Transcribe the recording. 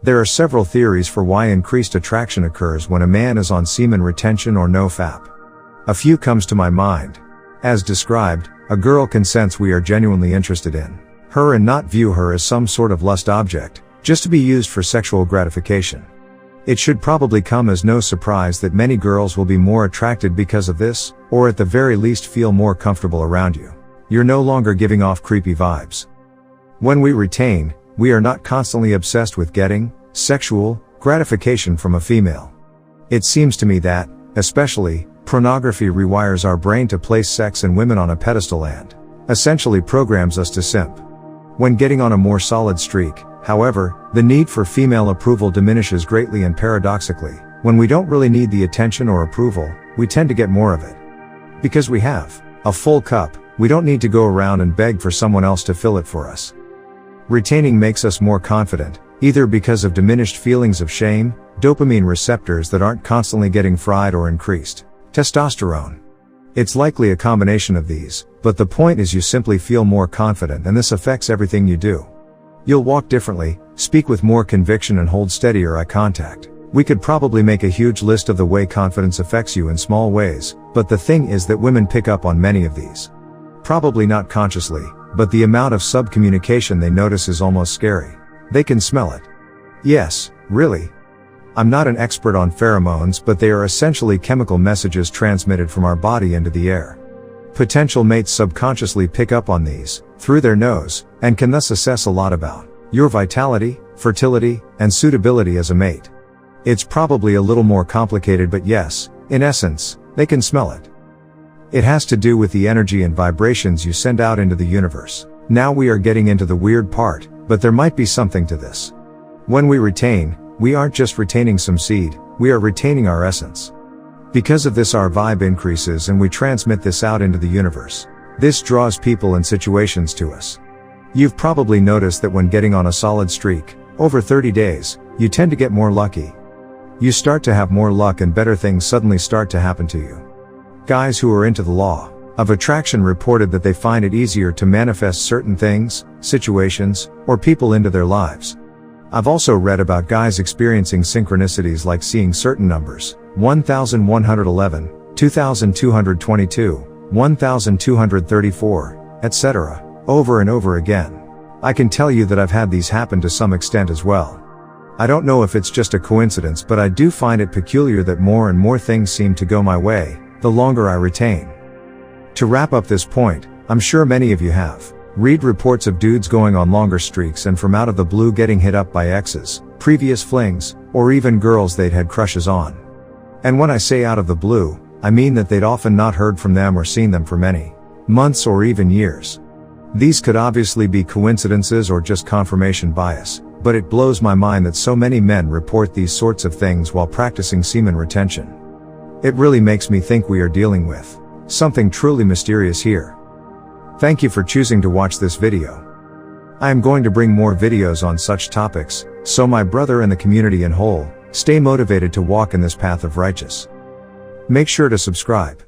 There are several theories for why increased attraction occurs when a man is on semen retention or NoFap. A few comes to my mind. As described, a girl can sense we are genuinely interested in her and not view her as some sort of lust object, just to be used for sexual gratification. It should probably come as no surprise that many girls will be more attracted because of this, or at the very least feel more comfortable around you. You're no longer giving off creepy vibes. When we retain, we are not constantly obsessed with getting sexual gratification from a female. It seems to me that, especially, pornography rewires our brain to place sex and women on a pedestal and essentially programs us to simp. When getting on a more solid streak, however, the need for female approval diminishes greatly, and paradoxically, when we don't really need the attention or approval, we tend to get more of it. Because we have a full cup, we don't need to go around and beg for someone else to fill it for us. Retaining makes us more confident, either because of diminished feelings of shame, dopamine receptors that aren't constantly getting fried, or increased testosterone. It's likely a combination of these, but the point is you simply feel more confident, and this affects everything you do. You'll walk differently, speak with more conviction, and hold steadier eye contact. We could probably make a huge list of the way confidence affects you in small ways, but the thing is that women pick up on many of these. Probably not consciously, but the amount of subcommunication they notice is almost scary. They can smell it. Yes, really. I'm not an expert on pheromones, but they are essentially chemical messages transmitted from our body into the air. Potential mates subconsciously pick up on these, through their nose, and can thus assess a lot about your vitality, fertility, and suitability as a mate. It's probably a little more complicated, but yes, in essence, they can smell it. It has to do with the energy and vibrations you send out into the universe. Now we are getting into the weird part, but there might be something to this. When we retain, we aren't just retaining some seed, we are retaining our essence. Because of this, our vibe increases and we transmit this out into the universe. This draws people and situations to us. You've probably noticed that when getting on a solid streak, over 30 days, you tend to get more lucky. You start to have more luck and better things suddenly start to happen to you. Guys who are into the law of attraction reported that they find it easier to manifest certain things, situations, or people into their lives. I've also read about guys experiencing synchronicities like seeing certain numbers, 1111, 2222, 1234, etc., over and over again. I can tell you that I've had these happen to some extent as well. I don't know if it's just a coincidence, but I do find it peculiar that more and more things seem to go my way, the longer I retain. To wrap up this point, I'm sure many of you have read reports of dudes going on longer streaks and from out of the blue getting hit up by exes, previous flings, or even girls they'd had crushes on. And when I say out of the blue, I mean that they'd often not heard from them or seen them for many months or even years. These could obviously be coincidences or just confirmation bias, but it blows my mind that so many men report these sorts of things while practicing semen retention. It really makes me think we are dealing with something truly mysterious here. Thank you for choosing to watch this video. I am going to bring more videos on such topics, so my brother and the community in whole, stay motivated to walk in this path of righteousness. Make sure to subscribe.